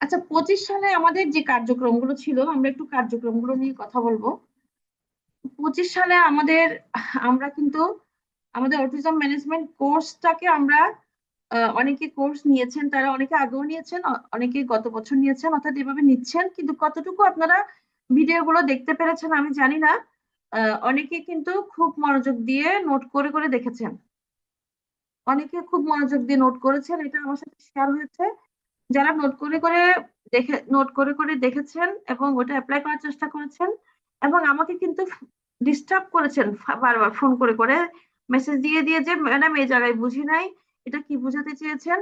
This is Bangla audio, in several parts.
আচ্ছা, 25 সালে আমাদের যে কার্যক্রমগুলো ছিল, আমরা একটু কার্যক্রমগুলো নিয়ে কথা বলবো। 25 সালে আমরা কিন্তু আমাদের অটিজম ম্যানেজমেন্ট কোর্সটাকে আমরা অনেকে কোর্স নিয়েছেন, তারা অনেকে আগেও নিয়েছেন, অনেকে গত বছর নিয়েছেন, অর্থাৎ এভাবে নিচ্ছেন, কিন্তু কতটুকু আপনারা ভিডিওগুলো দেখতে পেরেছেন আমি জানি না। অনেকে কিন্তু খুব মনোযোগ দিয়ে নোট করে করে দেখেছেন, অনেকে খুব মনোযোগ দিয়ে নোট করেছেন, এটা আমার সাথে শেয়ার হয়েছে। যারা নোট করে করে দেখেছেন এবং ওটা অ্যাপ্লাই করার চেষ্টা করেছেন, এবং আমাকে কিন্তু ডিস্টার্ব করেছেন বারবার ফোন করে করে, মেসেজ দিয়ে দিয়ে, যে ম্যাডাম এই জায়গায় বুঝি নাই, এটা কি বোঝাতে চেয়েছেন।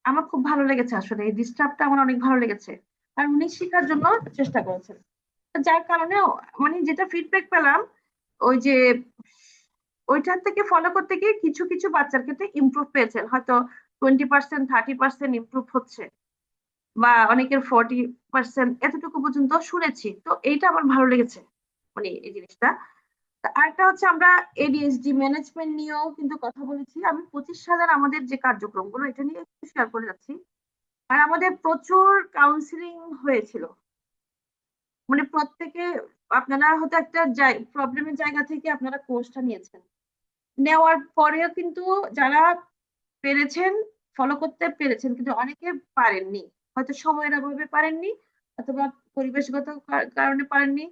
আমার খুব ভালো লেগেছে, আসলে এই ডিস্টার্বটা আমার অনেক ভালো লেগেছে, আর উনি শেখার জন্য চেষ্টা করেছেন। তো যার কারণে মানে যেটা ফিডব্যাক পেলাম, ওই যে ওইটার থেকে ফলো করতে গিয়ে কিছু কিছু বাচ্চার ক্ষেত্রে ইমপ্রুভ পেয়েছেন, হয়তো 20%, 30% ইমপ্রুভ হচ্ছে, বা অনেকের 40% এতটুকু পর্যন্ত শুনেছি। তো এইটা আমার ভালো লেগেছে, মানে এই জিনিসটা। আরেকটা হচ্ছে, আমরা এডিএসডি ম্যানেজমেন্ট নিয়েও কিন্তু কথা বলেছি। আমি 25 সালের আমাদের যে কার্যক্রমগুলো, এটা নিয়ে একটু শেয়ার করে যাচ্ছি। আর আমাদের প্রচুর কাউন্সিলিং হয়েছিল, মানে প্রত্যেকে, আপনারা হয়তো একটা প্রবলেমের জায়গা থেকে আপনারা কোর্সটা নিয়েছেন, নেওয়ার পরেও কিন্তু যারা পেরেছেন, ফলো করতে পেরেছেন, কিন্তু অনেকে পারেননি, হয়তো সময়ের অভাবে পারেননি, অথবা পরিবেশগত কারণে পারেননি,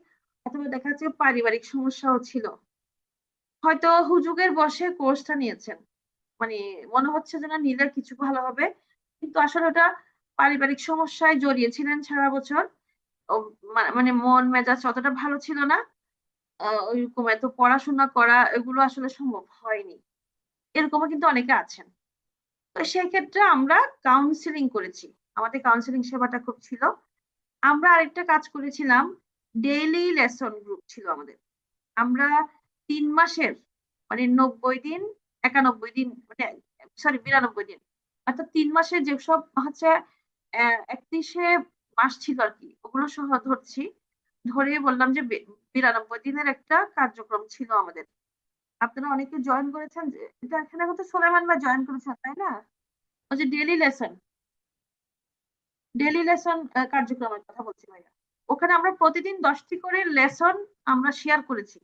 অথবা দেখা যাচ্ছে পারিবারিক সমস্যাও ছিল, হয়তো হুজুগের বসে কোর্সটা নিয়েছেন, মানে মনে হচ্ছে যে না নিলে কিছু ভালো হবে, কিন্তু আসলে ওটা পারিবারিক সমস্যায় জড়িয়েছিলেন সারা বছর। ও মানে মন মেজাজ অতটা ভালো ছিল না, ওইরকম এত পড়াশোনা করা এগুলো আসলে সম্ভব হয়নি, এরকমও কিন্তু অনেকে আছেন। তো সেক্ষেত্রে আমরা কাউন্সিলিং করেছি, আমাদের কাউন্সিলিং সেবাটা খুব ছিল। আমরা আরেকটা কাজ করেছিলাম, ডেইলি লেসন গ্রুপ ছিল আমাদের। আমরা 3 মাসের, মানে 90 দিন, 91 দিন, মানে সরি 92 দিন, অর্থাৎ 3 মাসে যেসব হচ্ছে 31 মাস ছিল আর কি, ওগুলো সহ ধরছি, ধরে বললাম যে 92 দিনের একটা কার্যক্রম ছিল আমাদের। আপনারা অনেকে জয়েন করেছেন, যে এটা এখানে হয়তো সোলাইমান ভাই জয়েন করেছেন, তাই না? ওই যে ডেলি লেসন কার্যক্রমের কথা বলছি ভাইয়া। ওখানে আমরা প্রতিদিন 10টি করে লেসন আমরা শেয়ার করেছি,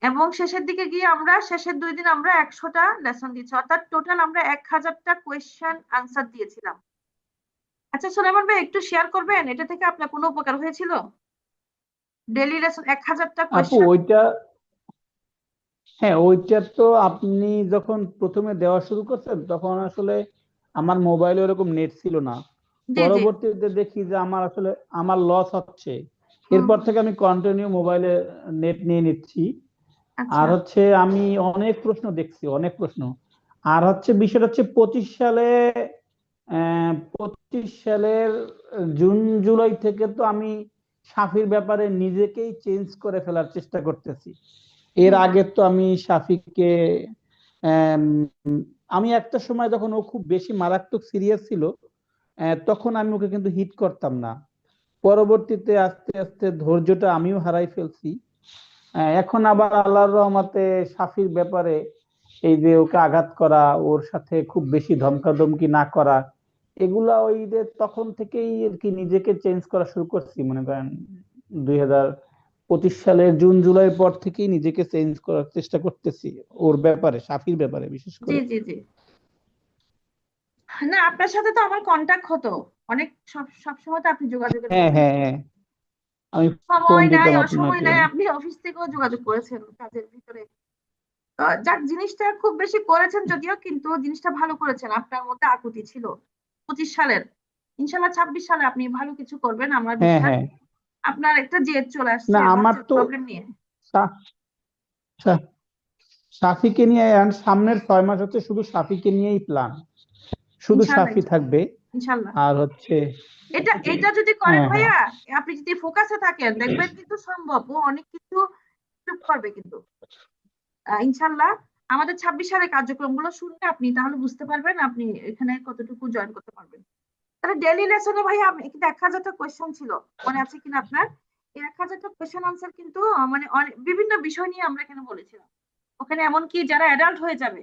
এবং শেষের দিকে গিয়ে আমরা শেষের 2 দিন আমরা 100টা লেসন দিয়েছি, অর্থাৎ টোটাল আমরা 1000টা কোয়েশ্চেন আনসার দিয়েছিলাম। আচ্ছা সুলাইমান ভাই, একটু শেয়ার করবেন এটা থেকে আপনার কোনো উপকার হয়েছিল? ডেলি লেসন 1000টা আপু কোয়েশ্চেন। ওইটা, হ্যাঁ ওইটা তো আপনি যখন প্রথমে দেওয়া শুরু করছেন তখন আসলে আমার মোবাইলে ওরকম নেট ছিল না। জি জি। পরবর্তীতে দেখি যে আমার আসলে আমার লস হচ্ছে। হুম এরপর হুম। থেকে আমি কন্টিনিউ মোবাইলে নেট নিয়ে নিচ্ছি। আর আচ্ছা। হচ্ছে আমি অনেক প্রশ্ন দেখছি, অনেক প্রশ্ন। আর হচ্ছে বিষয়টা হচ্ছে 25 সালে, 25 সালের জুন জুলাই থেকে তো আমি সাফির ব্যাপারে নিজেকেই চেঞ্জ করে ফেলার চেষ্টা করতেছি। এর হুম আগে তো আমি সাফিককে, আম, আমি একটা সময় যখন ও খুব বেশি মারাত্মক সিরিয়াস ছিল, তখন আমি ওকে কিন্তু হিট করতাম না। পরবর্তীতে আস্তে আস্তে ধৈর্যটা আমিও হারাই ফেলছি। এখন আবার আল্লাহর রহমতে সাফির ব্যাপারে এই যে ওকে আঘাত করা, ওর সাথে খুব বেশি ধমকাধমকি না করা, এগুলা ওই যে তখন থেকেই আর কি নিজেকে চেঞ্জ করা শুরু করছি। মনে করেন 2025 সালের জুন জুলাই পর থেকেই নিজেকে চেঞ্জ করার চেষ্টা করতেছি ওর ব্যাপারে, সাফির ব্যাপারে বিশেষ জি করে। জি জি। না, আপনার সাথে তো আমার কন্টাক্ট হতো অনেক, সব সব সময় তো আপনি যোগাযোগের হ্যাঁ মধ্যে। হ্যাঁ হ্যাঁ, আমি ফোন সময় নাই দিতাম অসময় আপনাকে। নাই, আপনি অফিস থেকেও যোগাযোগ করেছেন কাজের ভিতরে। যাক, জিনিসটা খুব বেশি করেছেন যদিও, কিন্তু জিনিসটা ভালো করেছেন, আপনার মধ্যে আকুতি ছিল 25 সালের। ইনশাল্লাহ 26 সালে আপনি ভালো কিছু করবেন, আমার হ্যাঁ বিশ্বাস। হ্যাঁ। আপনার একটা জেদ চলে না আসছে আমার বাচ্চার তো প্রবলেম নিয়ে। সা- সা- সাফিকে নিয়ে আর সামনের 6 মাস হচ্ছে শুধু সাফিকে নিয়েই প্ল্যান, শুধু ইনশাল্লাহ সাফি ইনশাল্লাহ। থাকবে। ইনশাল্লাহ। আর হচ্ছে, এটা এটা যদি করেন হ্যাঁ হ্যাঁ, ভাইয়া, আপনি যদি ফোকাসে থাকেন, দেখবেন কিন্তু সম্ভব, ও অনেক কিছু improve করবে কিন্তু। ইনশাল্লাহ। আমাদের 26 সালের কার্যক্রমগুলো শুনলে আপনি তাহলে বুঝতে পারবেন আপনি এখানে কতটুকু জয়েন করতে পারবেন। তাহলে ডেইলি লেসনে ভাই আপনি কিন্তু 1000টা কোয়েশ্চেন ছিল, মনে আছে কিনা আপনার? এই 1000টা কোয়েশ্চেন আনসার কিন্তু মানে বিভিন্ন বিষয় নিয়ে আমরা এখানে বলেছিলাম। ওখানে এমনকি যারা অ্যাডাল্ট হয়ে যাবে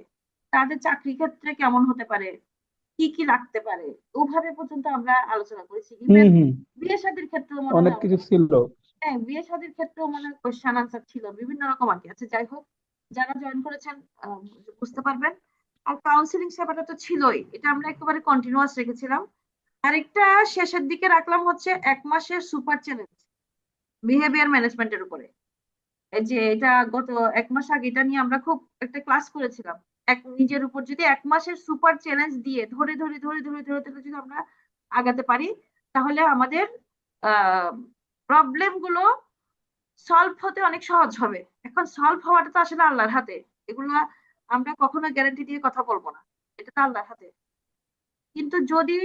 তাদের চাকরি ক্ষেত্রে কেমন হতে পারে, কি কি লাগতে পারে ওভাবে পর্যন্ত আমরা আলোচনা করেছি। হুম ইভেন হুম বিয়ে শাদীর ক্ষেত্রেও মনে অনেক হয় কিছু ছিল। হ্যাঁ বিয়ে শাদীর ক্ষেত্রেও মনে হয় কোশ্চেন আনসার ছিল বিভিন্ন রকম আর কি। আচ্ছা যাই হোক, যারা জয়েন করেছেন বুঝতে পারবেন। আর কাউন্সিলিং সেবাটা তো ছিলই, এটা আমরা একেবারে কন্টিনিউয়াস রেখেছিলাম। আরেকটা শেষের দিকে রাখলাম হচ্ছে 1 মাসের সুপার চ্যালেঞ্জ বিহেভিয়ার ম্যানেজমেন্টের উপরে। এই যে এটা গত 1 মাস আগে এটা নিয়ে আমরা খুব একটা ক্লাস করেছিলাম। নিজের উপর যদি 1 মাসের সুপার চ্যালেঞ্জ দিয়ে ধরে ধরে ধরে ধরে ধরে ধরে যদি আমরা আগাতে পারি, তাহলে আমাদের প্রবলেম গুলো সলভ হতে অনেক সহজ হবে। এখন সলভ হওয়াটা তো আসলে আল্লাহর হাতে, এগুলো আমরা কখনো গ্যারান্টি দিয়ে কথা বলবো না, এটা তো আল্লাহর হাতে। কিন্তু যদি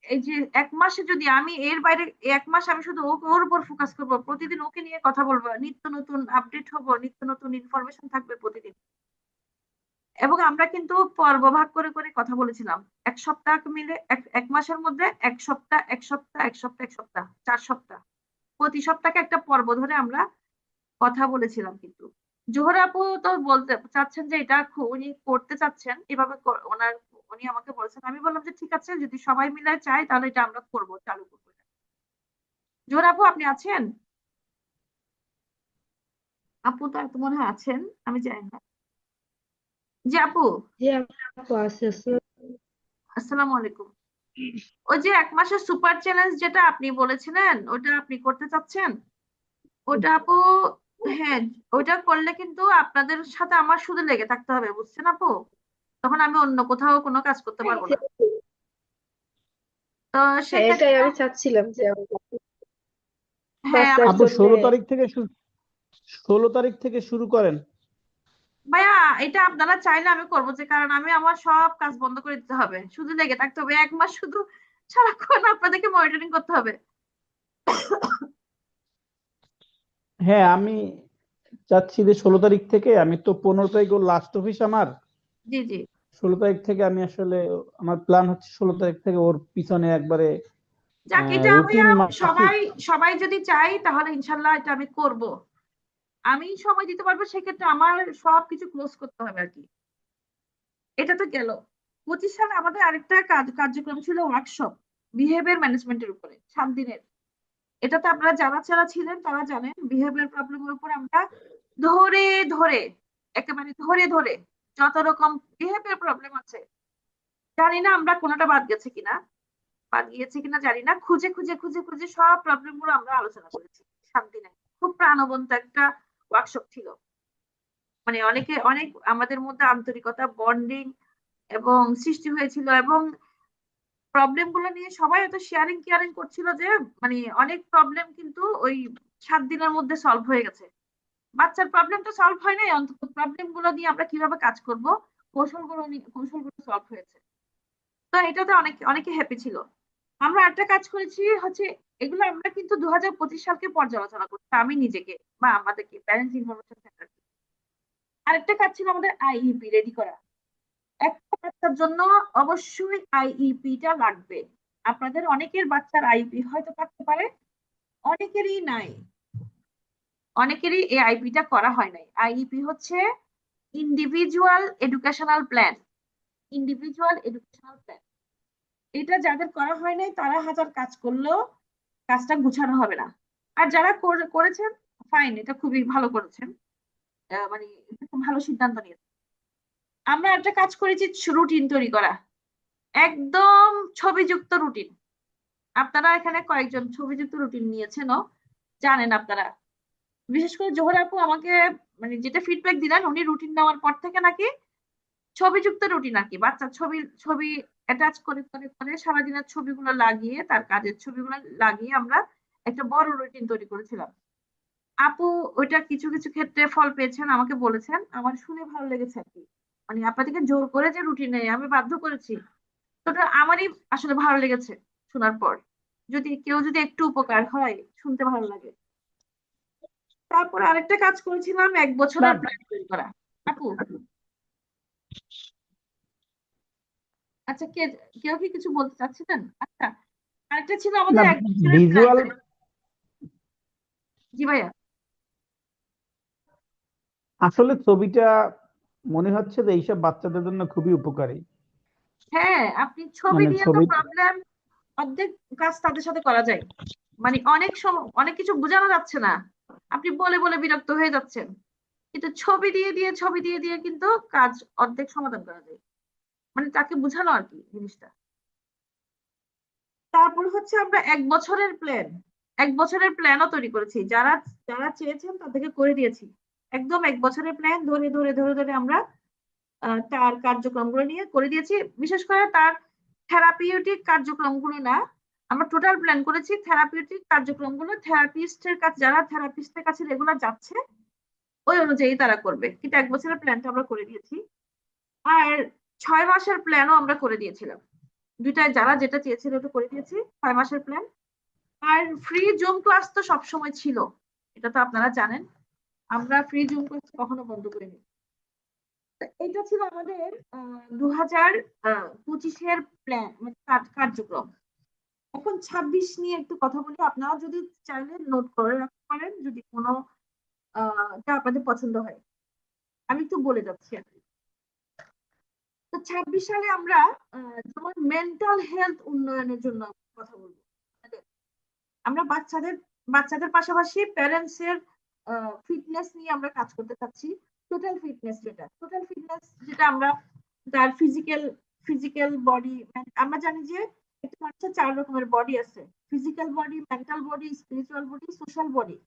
এই যে 1 মাসে যদি আমি এর বাইরে 1 মাস আমি শুধু ওর উপর ফোকাস করবো, প্রতিদিন ওকে নিয়ে কথা বলবো, নিত্য নতুন আপডেট হবো, নিত্য নতুন ইনফরমেশন থাকবে প্রতিদিন। এবং আমরা কিন্তু পর্ব ভাগ করে করে কথা বলেছিলাম। 1 সপ্তাহ মিলে 1 মাসের মধ্যে 1 সপ্তাহ 1 সপ্তাহ 1 সপ্তাহ 1 সপ্তাহ 4 সপ্তাহ, প্রতি সপ্তাহে একটা পর্ব ধরে আমরা কথা বলেছিলাম। কিন্তু জোহরা আপু তো বলতে চাচ্ছেন যে এটা উনি করতে চাচ্ছেন এভাবে উনি আমাকে বলেছেন। আমি বললাম যে ঠিক আছে, যদি সবাই মিলে চাই তাহলে এটা আমরা করবো, চালু করবো। জোহরা আপু আপনি আছেন? আপু তো একটু মনে হয় আছেন, আমি জানি না। জি আপু। জি আপু আছে আসসালামু আলাইকুম। ওই যে 1 মাসের সুপার চ্যালেঞ্জ যেটা আপনি বলেছিলেন ওটা আপনি করতে চাচ্ছেন, ওটা আপু হ্যাঁ, ওইটা করলে কিন্তু আপনাদের সাথে আমার শুধু লেগে থাকতে হবে, বুঝছেন আপু? তখন আমি অন্য কোথাও কোনো কাজ করতে পারবো না। তো হ্যাঁ এটাই সেক্ষেত্রে আমি চাচ্ছিলাম যে হ্যাঁ বাচ্চার আপু জন্য 16 তারিখ থেকে শুরু করেন। ভাইয়া, এটা আপনারা চাইলে আমি করবো, যে কারণ আমি আমার সব কাজ বন্ধ করে দিতে হবে, শুধু লেগে থাকতে হবে 1 মাস, শুধু সারাক্ষণ আপনাদেরকে মনিটরিং করতে হবে। হ্যাঁ আমি চাচ্ছি যে 16 তারিখ থেকে, আমি তো 15 তারিখ ওর লাস্ট অফিস আমার। জি জি। 16 তারিখ থেকে আমি আসলে, আমার প্ল্যান হচ্ছে 16 তারিখ থেকে ওর পিছনে একবারে যাক, এটা ভাইয়া রুটিন মাফিক। সবাই সবাই যদি চাই তাহলে ইনশাল্লাহ এটা আমি করব। আমি সময় দিতে পারবো, সেক্ষেত্রে আমার সবকিছু ক্লোজ করতে হবে আর কি। এটা তো গেল। 25 সালে আমাদের আরেকটা কার্যক্রম ছিল ওয়ার্কশপ বিহেভিয়ার ম্যানেজমেন্টের উপরে 7 দিনের। এটাতে আপনারা যারা যারা ছিলেন তারা জানেন, বিহেভিয়ার প্রবলেমের উপর আমরা ধরে ধরে একেবারে ধরে ধরে যত রকম বিহেভিয়ার প্রবলেম আছে, জানি না আমরা কোনোটা বাদ গিয়েছে কিনা জানি না, খুঁজে খুঁজে খুঁজে খুঁজে সব প্রবলেম গুলো আমরা আলোচনা করেছি 7 দিনে। খুব প্রাণবন্ত একটা ওয়ার্কশপ ছিল। মানে অনেক আমাদের মধ্যে আন্তরিকতা, বন্ডিং এবং সৃষ্টি হয়েছিল। এবং প্রবলেম গুলো নিয়ে সবাই এত শেয়ারিং কেয়ারিং করছিল যে মানে অনেক প্রবলেম কিন্তু ওই 7 দিনের মধ্যে সলভ হয়ে গেছে। বাচ্চার প্রবলেম তো সলভ হয় নাই, অন্তত প্রবলেম গুলো নিয়ে আমরা কিভাবে কাজ করব, কৌশলগুলো সলভ হয়েছে। তো এটাতে অনেকে হ্যাপি ছিল। আমরা একটা কাজ করেছি হচ্ছে, এগুলো আমরা কিন্তু 2025 সালকে পর্যালোচনা করছি, আমি নিজেকে বা আমাদেরকে প্যারেন্টস ইনফরমেশন সেন্টার। আরেকটা কাজ ছিল আমাদের আইইপি রেডি করা। একটা বাচ্চার জন্য অবশ্যই আইইপি টা লাগবে। আপনাদের অনেকের বাচ্চার আইইপি হয়তো থাকতে পারে, অনেকেরই নাই, অনেকেরই এই আইইপি টা করা হয় নাই। আইইপি হচ্ছে individual educational plan. Individual educational plan, এটা যাদের করা হয় নাই তারা হাজার কাজ করলেও কাজটা গুছানো হবে না। আর যারা করেছেন, ফাইন, এটা খুবই ভালো করেছেন। মানে এটা খুব ভালো সিদ্ধান্ত নিয়েছেন। আমরা একটা কাজ করেছি, রুটিন তৈরি করা, একদম ছবিযুক্ত রুটিন। আপনারা এখানে কয়েকজন ছবিযুক্ত রুটিন নিয়েছেন, জানেন আপনারা। বিশেষ করে জোহরা আপু আমাকে মানে যেটা ফিডব্যাক দিলেন, উনি রুটিন নেওয়ার পর থেকে নাকি ছবিযুক্ত রুটিন আর কি, বাচ্চার ছবি ছবি অ্যাটাচ করে করে করে সারাদিনের ছবিগুলো লাগিয়ে, তার কাজের ছবিগুলো লাগিয়ে আমরা একটা বড় রুটিন তৈরি করেছিলাম। আপু ওইটা কিছু কিছু ক্ষেত্রে ফল পেয়েছেন, আমাকে বলেছেন, আমার শুনে ভালো লেগেছে আর কি। মানে আপনাদেরকে জোর করে যে রুটিনে আমি বাধ্য করেছি, তো ওটা আমারই আসলে ভালো লেগেছে শোনার পর। যদি একটু উপকার হয়, শুনতে ভালো লাগে। তারপর আরেকটা কাজ করেছিলাম, 1 বছরের না প্ল্যান তৈরি করা। আপু আচ্ছা, কেউ কি কিছু বলতে চাচ্ছিলেন? আচ্ছা, আরেকটা ছিল না আমাদের 1 বছরের প্ল্যান। ভিজুয়াল, জি ভাইয়া। আসলে ছবিটা মনে হচ্ছে যে এইসব বাচ্চাদের জন্য খুবই উপকারী। হ্যাঁ, আপনি ছবি মানে দিয়ে তো ছবি প্রবলেম, অর্ধেক কাজ তাদের সাথে করা যায়। মানে অনেক সময় অনেক কিছু বোঝানো যাচ্ছে না, আপনি বলে বলে বিরক্ত হয়ে যাচ্ছেন, কিন্তু ছবি দিয়ে দিয়ে কিন্তু কাজ অর্ধেক সমাধান করা যায়। মানে তাকে বোঝানো আর কি জিনিসটা। তারপর হচ্ছে আমরা 1 বছরের প্ল্যান, 1 বছরের প্ল্যানও তৈরি করেছি, যারা যারা চেয়েছেন তাদেরকে করে দিয়েছি। একদম 1 বছরের প্ল্যান ধরে ধরে ধরে ধরে আমরা তার কার্যক্রমগুলো নিয়ে করে দিয়েছি। বিশেষ করে তার থেরাপিউটিক কার্যক্রমগুলো না, আমরা টোটাল প্ল্যান করেছি থেরাপিউটিক কার্যক্রমগুলো থেরাপিস্টের কাছে, যারা থেরাপিস্টের কাছে রেগুলার যাচ্ছে ওই অনুযায়ী তারা করবে, কিন্তু 1 বছরের প্ল্যানটা আমরা করে দিয়েছি। আর 6 মাসের প্ল্যানও আমরা করে দিয়েছিলাম। দুইটায় যারা যেটা চেয়েছিল ওটা করে দিয়েছি, 6 মাসের প্ল্যান। আর ফ্রি জুম ক্লাস তো সবসময় ছিল, এটা তো আপনারা জানেন, আমরা ফ্রি জুম ক্লাস কখনো বন্ধ করিনি। এটা ছিল আমাদের 2025-এর প্ল্যান, কার্যক্রম। এখন 26 নিয়ে একটু কথা বলি, আপনারা যদি চাইলে নোট করে রাখতে পারেন যদি কোনো টা আপনাদের পছন্দ হয়, আমি একটু বলে যাচ্ছি আর কি। তো 26 সালে আমরা যেমন মেন্টাল হেলথ উন্নয়নের জন্য কথা বলবো। আমরা বাচ্চাদের বাচ্চাদের পাশাপাশি প্যারেন্টস এর ফিটনেস নিয়ে আমরা কাজ করতে চাচ্ছি। টোটাল ফিটনেস যেটা আমরা তার ফিজিক্যাল বডি, আমরা জানি যে একটা মানুষের 4 রকমের বডি আছে: physical body, mental body, spiritual body, social body.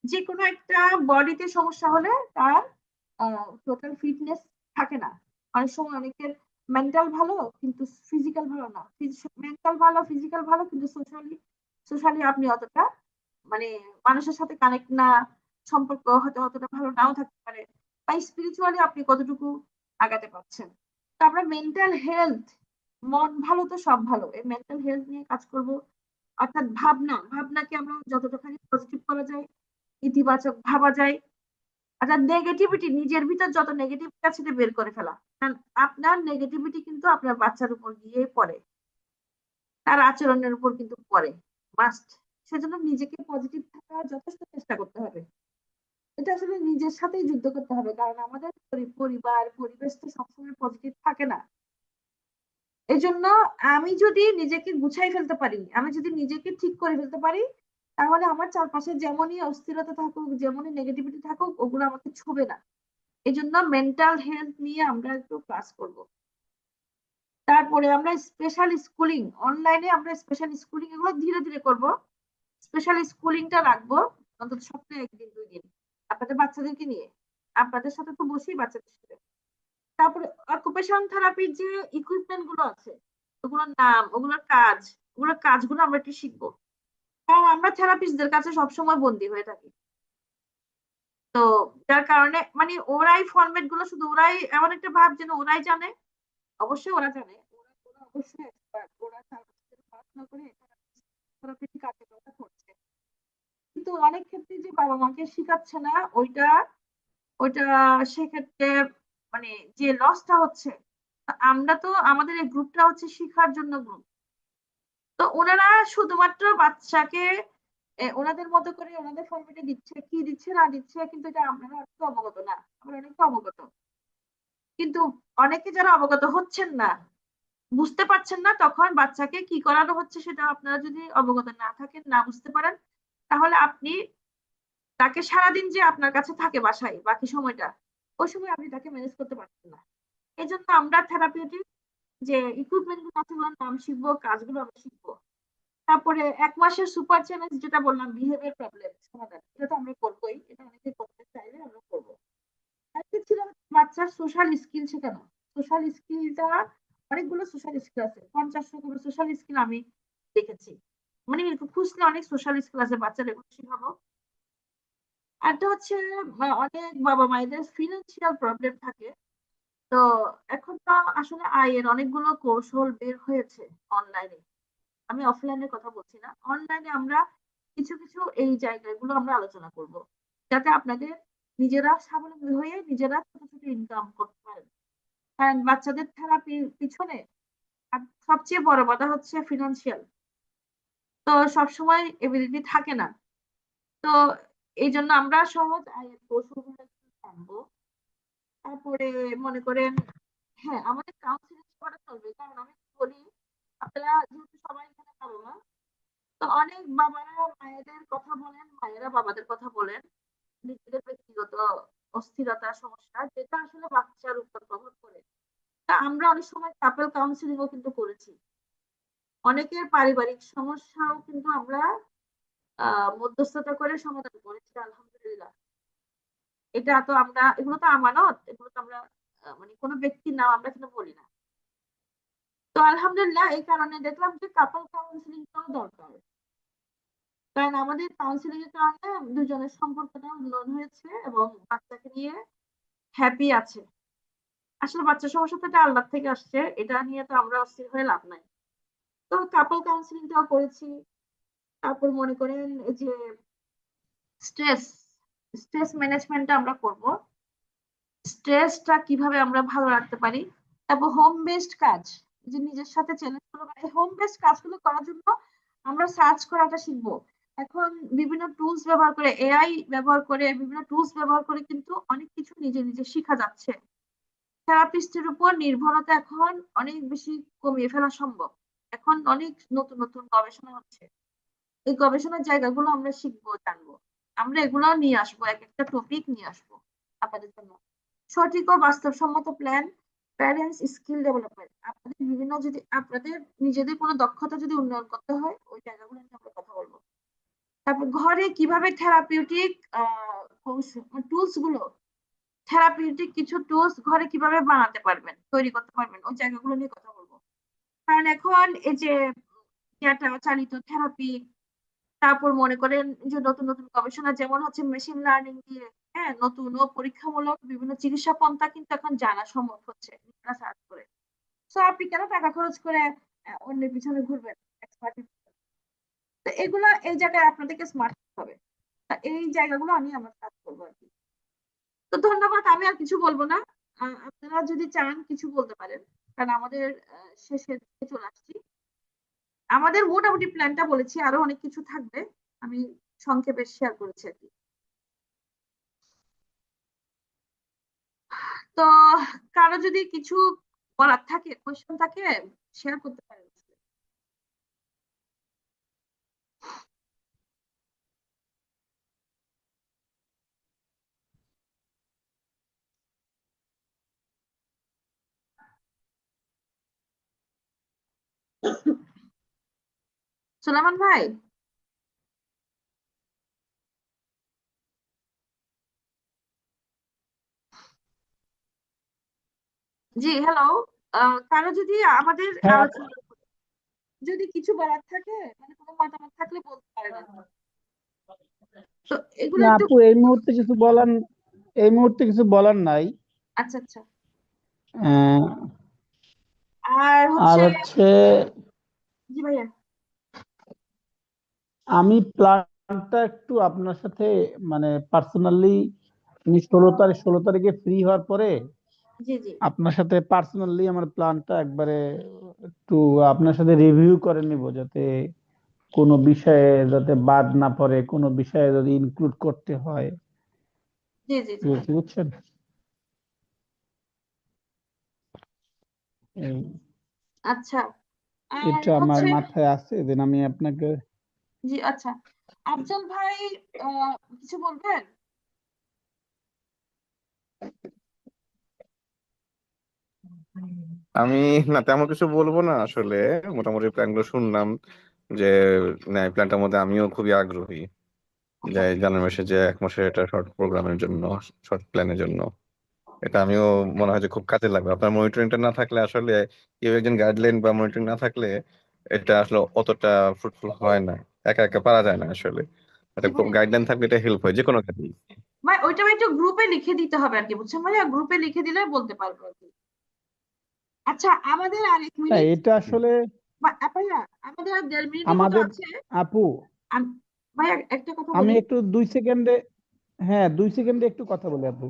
যে কোনো একটা বডিতে সমস্যা হলে তার টোটাল ফিটনেস থাকে না। অনেক সময় অনেকের মেন্টাল ভালো কিন্তু ফিজিক্যাল ভালো না, মেন্টাল ভালো ফিজিক্যাল ভালো কিন্তু সোশ্যালি আপনি অতটা মানে মানুষের সাথে কানেক্ট না, সম্পর্ক হয়তো অতটা ভালো নাও থাকতে পারে, বা স্পিরিচুয়ালি আপনি কতটুকু আগাতে পারছেন। তো আমরা মেন্টাল হেলথ, মন ভালো তো সব ভালো, এই মেন্টাল হেলথ নিয়ে কাজ করব। অর্থাৎ ভাবনাকে আমরা যতটুখানি পজিটিভ করা যায়, ইতিবাচক ভাবা যায়, অর্থাৎ নেগেটিভিটি, নিজের ভিতর যত নেগেটিভিটি আছে সেটা বের করে ফেলা। কারণ আপনার নেগেটিভিটি কিন্তু আপনার বাচ্চার উপর গিয়ে পড়ে, তার আচরণের উপর কিন্তু পড়ে, মাস্ট। সেজন্য নিজেকে পজিটিভ থাকার যথেষ্ট চেষ্টা করতে হবে। এটা আসলে নিজের সাথেই যুদ্ধ করতে হবে, কারণ আমাদের পরিবার পরিবেশ তো সবসময় পজিটিভ থাকে না। এই জন্য আমি যদি নিজেকে গুছাই ফেলতে পারি, আমি যদি নিজেকে ঠিক করে ফেলতে পারি, তাহলে আমার চারপাশে যেমনই অস্থিরতা থাকুক, যেমনই নেগেটিভিটি থাকুক, ওগুলো আমাকে ছোবে না। এই জন্য মেন্টাল হেলথ নিয়ে আমরা একটু ক্লাস করব। তারপরে আমরা স্পেশাল স্কুলিং, অনলাইনে আমরা স্পেশাল স্কুলিং এগুলো ধীরে ধীরে করব। স্পেশাল স্কুলিংটা রাখবো অন্তত সপ্তাহে 1 দিন 2 দিন আপনাদের বাচ্চাদেরকে নিয়ে, আপনাদের সাথে তো বসি বাচ্চাদের সাথে। তারপরে অকুপেশন থেরাপির যে ইকুইপমেন্ট গুলো আছে, ওগুলোর নাম, ওগুলোর কাজগুলো আমরা একটু শিখবো। কারণ আমরা থেরাপিস্টদের কাছে সবসময় বন্দী হয়ে থাকি। তো যার কারণে মানে ওরাই ফরম্যাট গুলো, শুধু ওরাই এমন একটা ভাব যেন ওরাই জানে। অবশ্যই ওরা জানে, ওরা অবশ্যই expert, ওরা 4 বছর ধরে পড়াশোনা করে থেরাপিউটিক কার্যক্রমটা করছে। কিন্তু অনেক ক্ষেত্রে যে বাবা মাকে শিখাচ্ছে না ওইটা ওইটা সেক্ষেত্রে মানে যে লসটা হচ্ছে, আমরা তো আমাদের এই গ্রুপটা হচ্ছে শিখার জন্য গ্রুপ। তো ওনারা শুধুমাত্র বাচ্চাকে ওনাদের মতো করে ওনাদের ফরম্যাটে দিচ্ছে, কি দিচ্ছে না দিচ্ছে কিন্তু এটা আপনারা একটু অবগত না, আমরা অনেকটা অবগত। কিন্তু অনেকে যারা অবগত হচ্ছেন না, বুঝতে পারছেন না, তখন বাচ্চাকে কি করানো হচ্ছে সেটা আপনারা যদি অবগত না থাকেন, না বুঝতে পারেন, তাহলে আপনি তাকে সারাদিন যে আপনার কাছে থাকে বাসায় বাকি সময়টা, ওই সময় আপনি তাকে ম্যানেজ করতে পারছেন না। এই জন্য আমরা থেরাপিউটিক যে ইকুইপমেন্ট গুলো আছে ওগুলোর নাম শিখবো, কাজগুলো আমরা শিখবো। তারপরে 1 মাসের সুপার চ্যালেঞ্জ যেটা বললাম, বিহেভিয়ার প্রবলেম সমাধান, এটা তো আমরা করবোই, এটা অনেকে করতে চাইলে আমরা করবো। আরেকটা ছিল বাচ্চার সোশ্যাল স্কিল শেখানো। সোশ্যাল স্কিলটা অনেকগুলো সোশ্যাল স্কিল আছে, 50 রকমের সোশ্যাল স্কিল আমি দেখেছি। মানে খুঁজলে অনেক সোশ্যাল স্কিল আছে, বাচ্চারা এগুলো শেখাবো। আরেকটা হচ্ছে অনেক বাবা মায়েদের ফিনান্সিয়াল প্রবলেম থাকে। তো এখন তো আসলে আয়ের অনেকগুলো কৌশল বের হয়েছে অনলাইনে, আমি অফলাইনের কথা বলছি না, অনলাইনে আমরা কিছু কিছু এই জায়গাগুলো আমরা আলোচনা করব, যাতে আপনাদের নিজেরা স্বাবলম্বী হয়ে নিজেরা ছোট ছোট ইনকাম করতে পারেন। কারণ বাচ্চাদের থেরাপির পিছনে আর সবচেয়ে বড় বাধা হচ্ছে ফিনান্সিয়াল। তো সবসময় এবিলিটি থাকে না। তো এই জন্য আমরা সহজ আয়ের কৌশলগুলো একটু জানবো। তারপরে মনে করেন হ্যাঁ, আমাদের কাউন্সিলিং করা চলবে, কারণ আমি বলি আপনারা যেহেতু সবাই এখানে পারো না, তো অনেক বাবারা মায়েদের কথা বলেন, মায়েরা বাবাদের কথা বলেন, নিজেদের ব্যক্তিগত অস্থিরতা সমস্যা যেটা আসলে বাচ্চার উপর প্রভাব পড়ে। তা আমরা অনেক সময় কাপল কাউন্সিলিংও কিন্তু করেছি। অনেকের পারিবারিক সমস্যাও কিন্তু আমরা মধ্যস্থতা করে সমাধান করেছি, আলহামদুলিল্লাহ। এটা তো আমরা, এগুলো তো আমানত, এগুলো তো আমরা মানে কোনো ব্যক্তির নাম আমরা কিন্তু বলি না। তো আলহামদুলিল্লাহ এই কারণে দেখলাম যে কাপল কাউন্সিলিংটাও দরকার, কারণ আমাদের কাউন্সিলিং এর কারণে দুজনের সম্পর্কটা উন্নয়ন হয়েছে এবং বাচ্চাকে নিয়ে হ্যাপি আছে। আসলে বাচ্চার সমস্যা তো এটা আল্লাহ থেকে আসছে, এটা নিয়ে তো আমরা অস্থির হয়ে লাভ নাই। তো কাপল কাউন্সিলিংটাও করেছি। তারপর মনে করেন যে স্ট্রেস স্ট্রেস ম্যানেজমেন্টটা আমরা করব, স্ট্রেসটা কিভাবে আমরা ভালো রাখতে পারি। তারপর হোম বেসড কাজ, যে নিজের সাথে চ্যালেঞ্জ গুলো, এই হোম বেসড কাজগুলো করার জন্য আমরা সার্চ করাটা শিখবো। এখন বিভিন্ন টুলস ব্যবহার করে, এআই ব্যবহার করে, বিভিন্ন টুলস ব্যবহার করে কিন্তু অনেক কিছু নিজে নিজে শেখা যাচ্ছে। থেরাপিস্টের উপর নির্ভরতা এখন অনেক বেশি কমিয়ে ফেলা সম্ভব। এখন অনেক নতুন নতুন গবেষণা হচ্ছে, এই গবেষণার জায়গাগুলো আমরা শিখবো, জানবো। আমরা এগুলো নিয়ে আসবো, এক একটা টপিক নিয়ে আসবো আপনাদের জন্য। সঠিক ও বাস্তবসম্মত প্ল্যান, প্যারেন্টস স্কিল ডেভেলপমেন্ট, আপনাদের বিভিন্ন, যদি আপনাদের নিজেদের কোনো দক্ষতা যদি উন্নয়ন করতে হয়, ওই জায়গাগুলো নিয়ে আমরা কথা বলবো। তারপর ঘরে কিভাবে থেরাপিউটিক টুলস গুলো, থেরাপিউটিক কিছু টুলস ঘরে কিভাবে বানাতে পারবেন, তৈরি করতে পারবেন, ওই জায়গাগুলো নিয়ে কথা বলবো। কারণ এখন এই যে চালিত থেরাপি, তারপর মনে করেন যে নতুন নতুন গবেষণা যেমন হচ্ছে মেশিন লার্নিং দিয়ে, হ্যাঁ, নতুন ও পরীক্ষামূলক বিভিন্ন চিকিৎসা পন্থা কিন্তু এখন জানা সম্ভব হচ্ছে সার্চ করে। তো আপনি কেন টাকা খরচ করে অন্যের পিছনে ঘুরবেন এক্সপার্ট? তো এগুলো, এই জায়গায় আপনাদেরকে স্মার্ট হবে। তা এই জায়গাগুলো আমি আমার কাজ করবো আর কি। তো ধন্যবাদ, আমি আর কিছু বলবো না। আপনারা যদি চান কিছু বলতে পারেন, কারণ আমাদের শেষের দিকে চলে আসছি। আমাদের মোটামুটি প্ল্যানটা বলেছি, আরো অনেক কিছু থাকবে, আমি সংক্ষেপে শেয়ার করেছি আর কি। তো কারো যদি কিছু বলার থাকে, কোয়েশ্চেন থাকে, শেয়ার করতে পারেন। সুলাইমান ভাই। জি, হ্যালো। কারো যদি আমাদের হ্যাঁ আপু, আলোচনা, যদি কিছু বলার থাকে, মানে কোনো মতামত থাকলে বলতে পারেন আর কি। তো এগুলো না একটু, আপু, এই মুহূর্তে কিছু বলার নাই। আচ্ছা আচ্ছা। আহ, আর আর হচ্ছে, হচ্ছে জি ভাইয়া। আমি প্ল্যানটা একটু আপনার সাথে মানে পার্সোনালি, আমি 16 তারিখে ফ্রি হওয়ার পরে জি জি আপনার সাথে পার্সোনালি আমার প্ল্যানটা একবারে একটু আপনার সাথে রিভিউ করে নিব, যাতে কোনো বিষয়ে যাতে বাদ না পড়ে, কোনো বিষয়ে যদি ইনক্লুড করতে হয়। জি জি জি। বুঝছেন? এই আচ্ছা। আর এটা আমার হচ্ছে, মাথায় আছে, দেন আমি আপনাকে। জি আচ্ছা, আফজল ভাই কিছু বলবেন? আমি না তেমন কিছু বলবো না আসলে। মোটামুটি প্ল্যান গুলো শুনলাম, যে না এই প্ল্যানটার মধ্যে আমিও খুবই আগ্রহী, যে আচ্ছা জানুয়ারি মাসে যে 1 মাসের একটা শর্ট প্রোগ্রামের জন্য, শর্ট প্ল্যানের জন্য, এটা আমিও মনে হয় যে খুব কাজে লাগবে। আপনার মনিটরিংটা না থাকলে আসলে, কেউ একজন গাইডলাইন বা মনিটরিং না থাকলে এটা আসলে অতটা ফ্রুটফুল হয় না। একা একা পারা যায় না আসলে। একটা জি ভাইয়া। গাইডলাইন থাকলে এটা হেল্প হয় যে কোনো ক্ষেত্রে। ভাই ওইটা ভাই একটু গ্রুপে লিখে দিতে হবে আর কি, বুঝছেন ভাইয়া? গ্রুপে লিখে দিলে বলতে পারবো আর কি। আচ্ছা, আমাদের আর 1 মিনিট। এটা আসলে ভাইয়া, আমাদের আর 1.5 মিনিটের মতো আমাদের, আছে। আপু ভাইয়া একটা কথা আমি বলি। একটু 2 সেকেন্ডে, হ্যাঁ 2 সেকেন্ডে একটু কথা বলি আপু।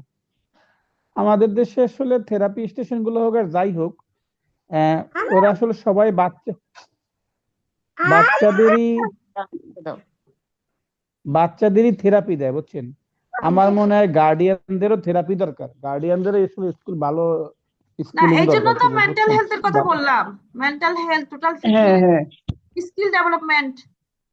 আমাদের দেশে আসলে থেরাপি স্টেশন গুলো হোক আর যাই হোক, আহ, ওরা আসলে সবাই বাচ্চাদেরই বাচ্চাদেরই থেরাপি দেয়, বুঝছেন? আমার মনে হয় গার্ডিয়ানদেরও থেরাপি দরকার, গার্ডিয়ানদেরও আসলে স্কুল ভালো না স্কিলিং এই জন্য দরকার তো ছিল, মেন্টাল বুঝছেন? হেলথের কথা বললাম, মেন্টাল হেলথ, টোটাল হ্যাঁ, ফিটনেস, হ্যাঁ। স্কিল ডেভেলপমেন্ট,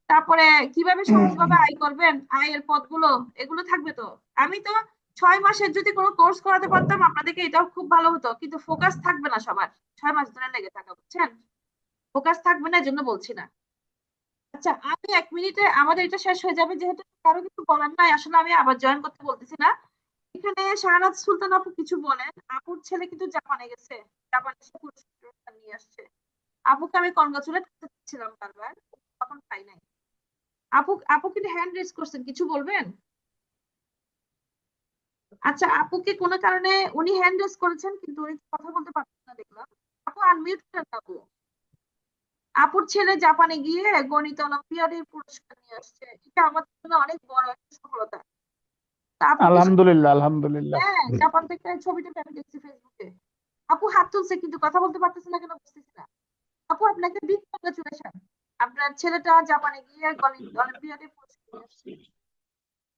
তারপরে কিভাবে সহজভাবে আয় করবেন, আয়ের পথগুলো, এগুলো থাকবে তো। আমি তো 6 মাসের যদি কোনো কোর্স করাতে পারতাম আপনাদেরকে, এটাও খুব ভালো হতো, কিন্তু ফোকাস থাকবে না সবার 6 মাস ধরে লেগে থাকা, বুঝছেন? ফোকাস থাকবে না, এজন্য বলছি না। আচ্ছা আমি 1 মিনিটে, আমাদের এটা শেষ হয়ে যাবে, যেহেতু কারো কিছু বলার নাই, আসলে আমি আবার জয়েন করতে বলতেছি না। এখানে শাহনাজ সুলতান আপু কিছু বলেন, আপুর ছেলে কিন্তু জাপানে গেছে, জাপানে সে পুরস্কার নিয়ে আসছে। আপুকে আমি কনগ্রাচুলেট করতেছিলাম বারবার, তখন পাই নাই। আপু কিন্তু হ্যান্ড রেজ করছেন, কিছু বলবেন? আচ্ছা আপুকে কোনো কারণে উনি হ্যান্ড রেজ করেছেন, কিন্তু উনি কথা বলতে পারছেন না দেখলাম। আপু আনমিউট করেন আপু। আপুর ছেলে জাপানে গিয়ে গণিত অলিম্পিয়াডের পুরস্কার নিয়ে আসছে, এটা আমাদের জন্য অনেক বড় একটা সফলতা। তা আপুকে আলহামদুলিল্লাহ, আলহামদুলিল্লাহ। হ্যাঁ, জাপান থেকে ছবিটা আমি দেখছি ফেসবুকে। আপু হাত তুলছে কিন্তু কথা বলতে পারতেছে না কেন বুঝতেছি না। আপু আপনাকে বিগ কংগ্রাচুলেশন, আপনার ছেলেটা জাপানে গিয়ে গণিত অলিম্পিয়াডে পুরস্কার নিয়ে আসছে।